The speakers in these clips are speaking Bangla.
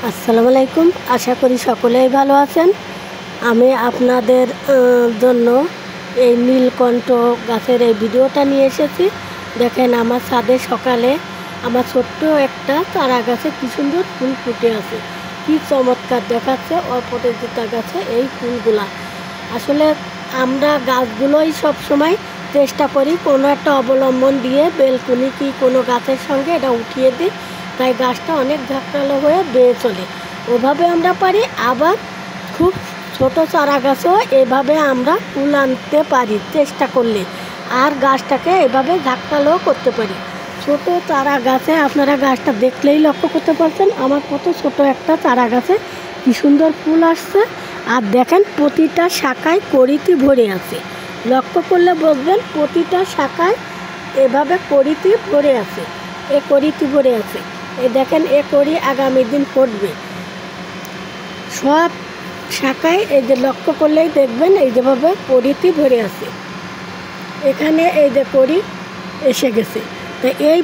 আসসালামু আলাইকুম। আশা করি সকলেই ভালো আছেন। আমি আপনাদের জন্য এই নীলকণ্ঠ গাছের এই ভিডিওটা নিয়ে এসেছি। দেখেন আমার ছাদে সকালে আমার ছোট্ট একটা চারা গাছে কী সুন্দর ফুল ফুটে আছে, কী চমৎকার দেখাচ্ছে অপরাজিতা গাছে এই ফুলগুলা। আসলে আমরা গাছগুলোই সবসময় চেষ্টা করি কোনো একটা অবলম্বন দিয়ে বেলকুনি কি কোনো গাছের সঙ্গে এটা উঠিয়ে দিই, তাই গাছটা অনেক ঝাঁকড়ালো হয়ে বেয়ে চলে। ওভাবে আমরা পারি, আবার খুব ছোট চারা গাছও এভাবে আমরা ফুল আনতে পারি চেষ্টা করলে, আর গাছটাকে এভাবে ঝাঁকড়ালো করতে পারি। ছোট চারা গাছে আপনারা গাছটা দেখলেই লক্ষ্য করতে পারছেন আমার কত ছোট একটা চারা গাছে কী সুন্দর ফুল আসছে। আর দেখেন প্রতিটা শাখায় কড়িতে ভরে আছে, লক্ষ্য করলে বুঝবেন প্রতিটা শাখায় এভাবে কড়িতে ভরে আছে, এ কড়িতে ভরে আছে। এই দেখেন এ কড়ি আগামী দিন ফুটবে সব শাখায়, এই যে লক্ষ্য করলেই দেখবেন এই যেভাবে কড়িতে ভরে আছে। এখানে এই যে কড়ি এসে গেছে। তো এই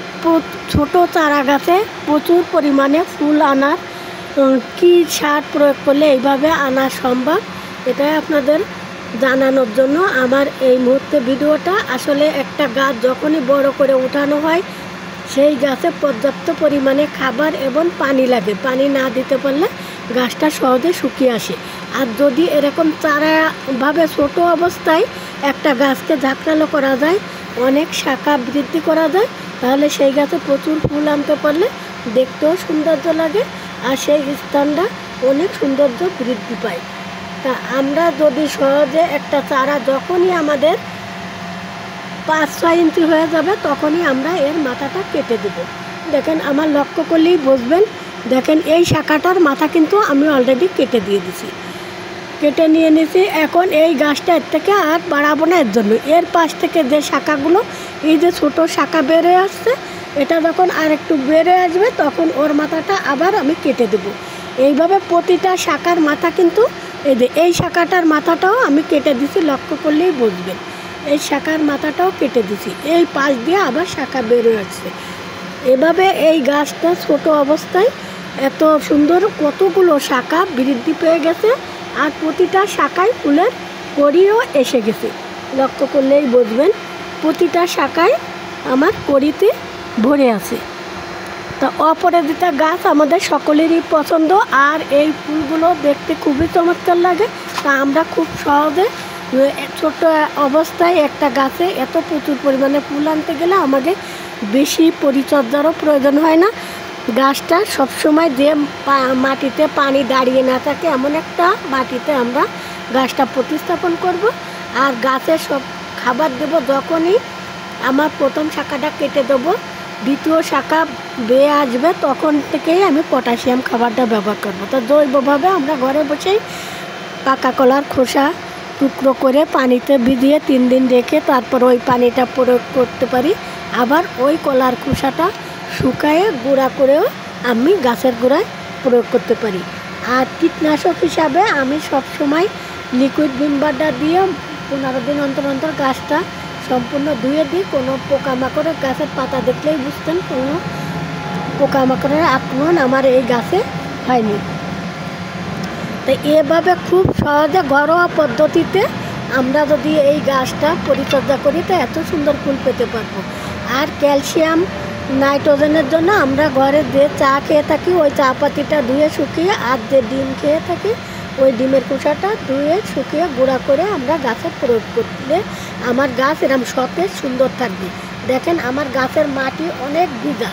ছোট চারা গাছে প্রচুর পরিমাণে ফুল আনার কী সার প্রয়োগ করলে এইভাবে আনা সম্ভব, এটাই আপনাদের জানানোর জন্য আমার এই মুহূর্তে ভিডিওটা। আসলে একটা গাছ যখনই বড় করে উঠানো হয় সেই গাছে পর্যাপ্ত পরিমাণে খাবার এবং পানি লাগে। পানি না দিতে পারলে গাছটা সহজে শুকিয়ে আসে। আর যদি এরকম চারাভাবে ছোট অবস্থায় একটা গাছকে ঝাঁকড়ালো করা যায়, অনেক শাখা বৃদ্ধি করা যায়, তাহলে সেই গাছে প্রচুর ফুল আনতে পারলে দেখতেও সৌন্দর্য লাগে আর সেই স্থানটা অনেক সৌন্দর্য বৃদ্ধি পায়। তা আমরা যদি সহজে একটা চারা যখনই আমাদের 5-6 ইঞ্চি হয়ে যাবে তখনই আমরা এর মাথাটা কেটে দেব। দেখেন আমার লক্ষ্য করলেই বুঝবেন, দেখেন এই শাখাটার মাথা কিন্তু আমি অলরেডি কেটে দিয়ে দিছি, কেটে নিয়ে নিয়েছি। এখন এই গাছটা এর থেকে আর বাড়াবো না, এর জন্য এর পাশ থেকে যে শাখাগুলো এই যে ছোটো শাখা বেড়ে আসছে, এটা যখন আর একটু বেড়ে আসবে তখন ওর মাথাটা আবার আমি কেটে দেব। এইভাবে প্রতিটা শাখার মাথা কিন্তু এই যে এই শাখাটার মাথাটাও আমি কেটে দিছি, লক্ষ্য করলেই বুঝবেন এই শাখার মাথাটাও কেটে দিছি। এই পাশ দিয়ে আবার শাখা বেরো আসছে। এভাবে এই গাছটা ছোট অবস্থায় এত সুন্দর কতগুলো শাখা বৃদ্ধি পেয়ে গেছে, আর প্রতিটা শাখায় ফুলের কড়িও এসে গেছে, লক্ষ্য করলেই বুঝবেন প্রতিটা শাখায় আমার কড়িতে ভরে আছে। তা অপরাজিতা গাছ আমাদের সকলেরই পছন্দ, আর এই ফুলগুলো দেখতে খুবই চমৎকার লাগে। তা আমরা খুব সহজে ছোট অবস্থায় একটা গাছে এত প্রচুর পরিমাণে ফুল আনতে গেলে আমাদের বেশি পরিচর্যারও প্রয়োজন হয় না। গাছটা সবসময় যে মাটিতে পানি দাঁড়িয়ে না থাকে এমন একটা মাটিতে আমরা গাছটা প্রতিস্থাপন করব, আর গাছের সব খাবার দেব। যখনই আমার প্রথম শাখাটা কেটে দেবো, দ্বিতীয় শাখা বেয়ে আসবে তখন থেকেই আমি পটাশিয়াম খাবারটা ব্যবহার করব। তো জৈবভাবে আমরা ঘরে বসেই পাকা কলার খোসা টুকরো করে পানিতে ভিজিয়ে 3 দিন রেখে তারপর ওই পানিটা প্রয়োগ করতে পারি। আবার ওই কলার খোসাটা শুকায়ে গুঁড়া করেও আমি গাছের গোড়ায় প্রয়োগ করতে পারি। আর কীটনাশক হিসাবে আমি সবসময় লিকুইড ভিম পাউডার দিয়ে 15 দিন অন্তর অন্তর গাছটা সম্পূর্ণ ধুয়ে দিই। কোনো পোকামাকড়ের গাছের পাতা দেখলেই বুঝতেন কোনো পোকামাকড়ের আক্রমণ আমার এই গাছে হয়নি। তো এভাবে খুব সহজে ঘরোয়া পদ্ধতিতে আমরা যদি এই গাছটা পরিচর্যা করি তো এত সুন্দর ফুল পেতে পারবো। আর ক্যালসিয়াম নাইট্রোজেনের জন্য আমরা ঘরে যে চা খেয়ে থাকি ওই চা পাতিটা ধুয়ে শুকিয়ে, আর যে ডিম খেয়ে থাকি ওই ডিমের খোসাটা ধুয়ে শুকিয়ে গুঁড়া করে আমরা গাছে প্রয়োগ করলে আমার গাছ এরকম সতেজ সুন্দর থাকবে। দেখেন আমার গাছের মাটি অনেক ভিজা,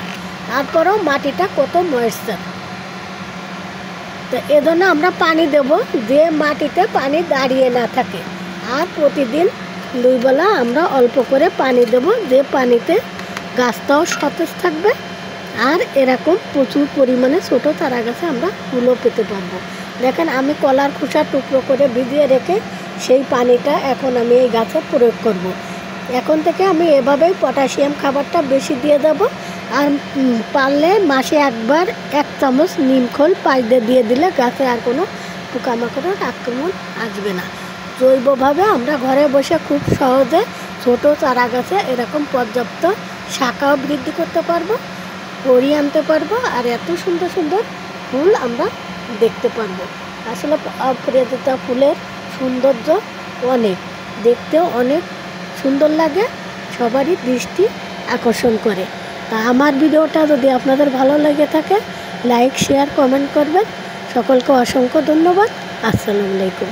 তারপরেও মাটিটা কত ময়েশ্চার। তো এজন্য আমরা পানি দেব যে মাটিতে পানি দাঁড়িয়ে না থাকে, আর প্রতিদিন 2 বেলা আমরা অল্প করে পানি দেব, যে পানিতে গাছটাও সতেজ থাকবে আর এরকম প্রচুর পরিমাণে ছোট চারা গাছে আমরা ফুলও পেতে পারবো। দেখেন আমি কলার খোসা টুকরো করে ভিজিয়ে রেখে সেই পানিটা এখন আমি এই গাছে প্রয়োগ করব। এখন থেকে আমি এভাবেই পটাশিয়াম খাবারটা বেশি দিয়ে দেব। আর পারলে মাসে একবার 1 চামচ নিমখোল পাইতে দিয়ে দিলে গাছে আর কোনো পোকামাকড়ের আক্রমণ আসবে না। জৈবভাবে আমরা ঘরে বসে খুব সহজে ছোট চারা গাছে এরকম পর্যাপ্ত শাখাও বৃদ্ধি করতে পারবো, কড়ি আনতে পারবো, আর এত সুন্দর সুন্দর ফুল আমরা দেখতে পারবো। আসলে অপরাজিতা ফুলের সৌন্দর্য অনেক, দেখতেও অনেক সুন্দর লাগে, সবারই দৃষ্টি আকর্ষণ করে। তা আমার ভিডিওটা যদি আপনাদের ভালো লেগে থাকে লাইক শেয়ার কমেন্ট করবেন। সকলকে অসংখ্য ধন্যবাদ। আসসালামু আলাইকুম।